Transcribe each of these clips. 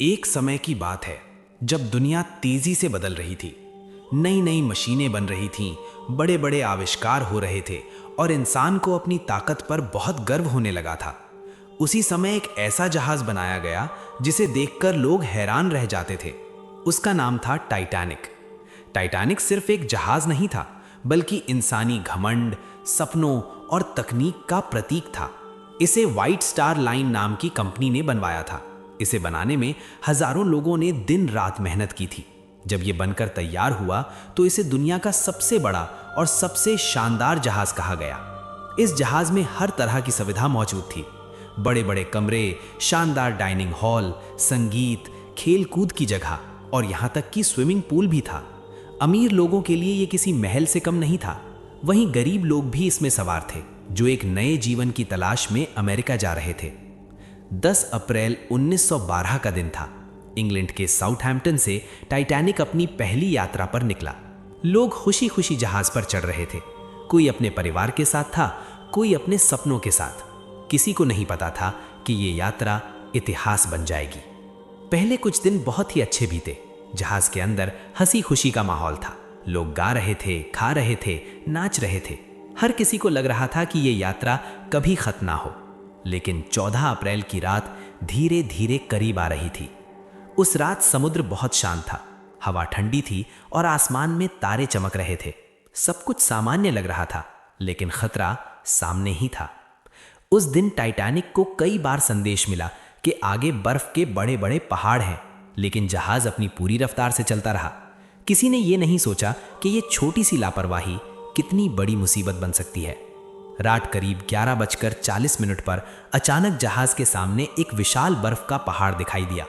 एक समय की बात है जब दुनिया तेजी से बदल रही थी। नई नई मशीनें बन रही थीं, बड़े बड़े आविष्कार हो रहे थे और इंसान को अपनी ताकत पर बहुत गर्व होने लगा था। उसी समय एक ऐसा जहाज बनाया गया जिसे देखकर लोग हैरान रह जाते थे। उसका नाम था टाइटैनिक। टाइटैनिक सिर्फ एक जहाज नहीं था, बल्कि इंसानी घमंड, सपनों और तकनीक का प्रतीक था। इसे व्हाइट स्टार लाइन नाम की कंपनी ने बनवाया था। इसे बनाने में हजारों लोगों ने दिन रात मेहनत की थी। जब ये बनकर तैयार हुआ तो इसे दुनिया का सबसे बड़ा और सबसे शानदार जहाज कहा गया। इस जहाज में हर तरह की सुविधा मौजूद थी। बड़े बड़े कमरे, शानदार डाइनिंग हॉल, संगीत, खेल कूद की जगह और यहाँ तक कि स्विमिंग पूल भी था। अमीर लोगों के लिए ये किसी महल से कम नहीं था। वहीं गरीब लोग भी इसमें सवार थे, जो एक नए जीवन की तलाश में अमेरिका जा रहे थे। 10 अप्रैल 1912 का दिन था। इंग्लैंड के साउथहैम्पटन से टाइटैनिक अपनी पहली यात्रा पर निकला। लोग खुशी खुशी जहाज पर चढ़ रहे थे। कोई अपने परिवार के साथ था, कोई अपने सपनों के साथ। किसी को नहीं पता था कि ये यात्रा इतिहास बन जाएगी। पहले कुछ दिन बहुत ही अच्छे बीते। जहाज के अंदर हंसी खुशी का माहौल था। लोग गा रहे थे, खा रहे थे, नाच रहे थे। हर किसी को लग रहा था कि ये यात्रा कभी खत्म ना हो। लेकिन 14 अप्रैल की रात धीरे धीरे करीब आ रही थी। उस रात समुद्र बहुत शांत था, हवा ठंडी थी और आसमान में तारे चमक रहे थे। सब कुछ सामान्य लग रहा था, लेकिन खतरा सामने ही था। उस दिन टाइटैनिक को कई बार संदेश मिला कि आगे बर्फ के बड़े बड़े पहाड़ हैं, लेकिन जहाज अपनी पूरी रफ्तार से चलता रहा। किसी ने यह नहीं सोचा कि यह छोटी सी लापरवाही कितनी बड़ी मुसीबत बन सकती है। रात करीब 11:40 पर अचानक जहाज के सामने एक विशाल बर्फ का पहाड़ दिखाई दिया।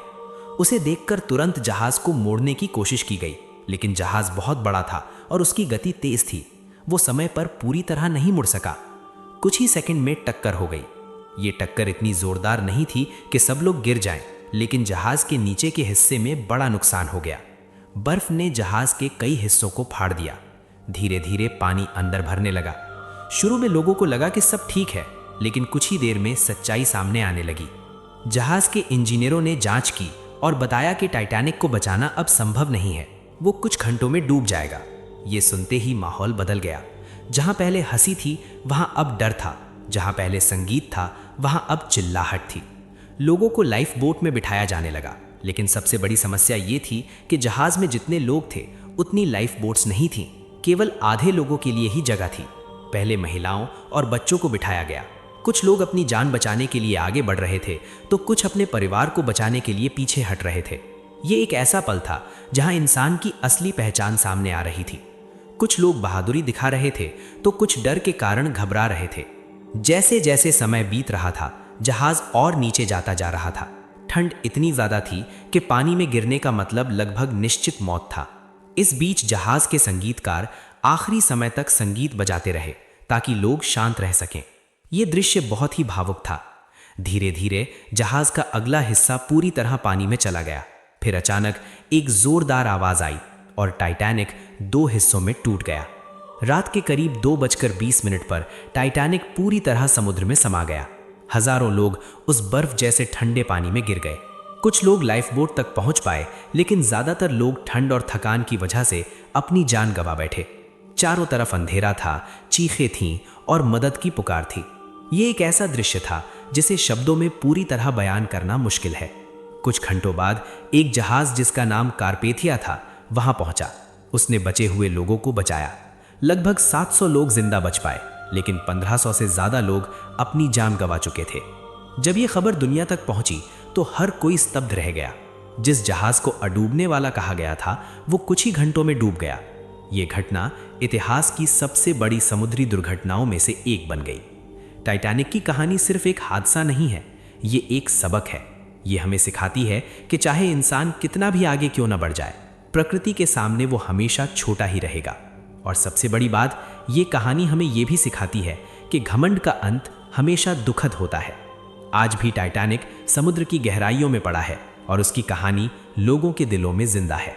उसे देखकर तुरंत जहाज को मोड़ने की कोशिश की गई, लेकिन जहाज बहुत बड़ा था और उसकी गति तेज थी। वो समय पर पूरी तरह नहीं मुड़ सका। कुछ ही सेकंड में टक्कर हो गई। ये टक्कर इतनी जोरदार नहीं थी कि सब लोग गिर जाएं, लेकिन जहाज के नीचे के हिस्से में बड़ा नुकसान हो गया। बर्फ ने जहाज के कई हिस्सों को फाड़ दिया। धीरे धीरे पानी अंदर भरने लगा। शुरू में लोगों को लगा कि सब ठीक है, लेकिन कुछ ही देर में सच्चाई सामने आने लगी। जहाज के इंजीनियरों ने जांच की और बताया कि टाइटैनिक को बचाना अब संभव नहीं है। वो कुछ घंटों में डूब जाएगा। ये सुनते ही माहौल बदल गया। जहां पहले हंसी थी, वहां अब डर था। जहां पहले संगीत था, वहां अब चिल्लाहट थी। लोगों को लाइफ बोट में बिठाया जाने लगा, लेकिन सबसे बड़ी समस्या ये थी कि जहाज में जितने लोग थे, उतनी लाइफ बोट्स नहीं थीं। केवल आधे लोगों के लिए ही जगह थी। पहले महिलाओं और बच्चों को बिठाया गया। कुछ लोग अपनी जान बचाने के लिए आगे बढ़ रहे थे, तो कुछ अपने परिवार को बचाने के लिए पीछे हट रहे थे। ये एक ऐसा पल था जहां इंसान की असली पहचान सामने आ रही थी। कुछ लोग बहादुरी दिखा रहे थे, तो कुछ डर के कारण घबरा रहे थे। जैसे जैसे समय बीत रहा था, जहाज और नीचे जाता जा रहा था। ठंड इतनी ज्यादा थी कि पानी में गिरने का मतलब लगभग निश्चित मौत था। इस बीच जहाज के संगीतकार आखिरी समय तक संगीत बजाते रहे ताकि लोग शांत रह सकें। यह दृश्य बहुत ही भावुक था। धीरे धीरे जहाज का अगला हिस्सा पूरी तरह पानी में चला गया। फिर अचानक एक जोरदार आवाज आई और टाइटैनिक 2 हिस्सों में टूट गया। रात के करीब 2:20 पर टाइटैनिक पूरी तरह समुद्र में समा गया। हजारों लोग उस बर्फ जैसे ठंडे पानी में गिर गए। कुछ लोग लाइफ बोट तक पहुंच पाए, लेकिन ज्यादातर लोग ठंड और थकान की वजह से अपनी जान गंवा बैठे। चारों तरफ अंधेरा था, चीखें थीं और मदद की पुकार थी। ये एक ऐसा दृश्य था जिसे शब्दों में पूरी तरह बयान करना मुश्किल है। कुछ घंटों बाद एक जहाज जिसका नाम कारपेथिया था, वहां पहुंचा। उसने बचे हुए लोगों को बचाया। लगभग 700 लोग जिंदा बच पाए, लेकिन 1500 से ज्यादा लोग अपनी जान गंवा चुके थे। जब ये खबर दुनिया तक पहुंची तो हर कोई स्तब्ध रह गया। जिस जहाज को अडूबने वाला कहा गया था, वो कुछ ही घंटों में डूब गया। ये घटना इतिहास की सबसे बड़ी समुद्री दुर्घटनाओं में से एक बन गई। टाइटैनिक की कहानी सिर्फ एक हादसा नहीं है, ये एक सबक है। ये हमें सिखाती है कि चाहे इंसान कितना भी आगे क्यों न बढ़ जाए, प्रकृति के सामने वो हमेशा छोटा ही रहेगा। और सबसे बड़ी बात, ये कहानी हमें ये भी सिखाती है कि घमंड का अंत हमेशा दुखद होता है। आज भी टाइटैनिक समुद्र की गहराइयों में पड़ा है और उसकी कहानी लोगों के दिलों में जिंदा है।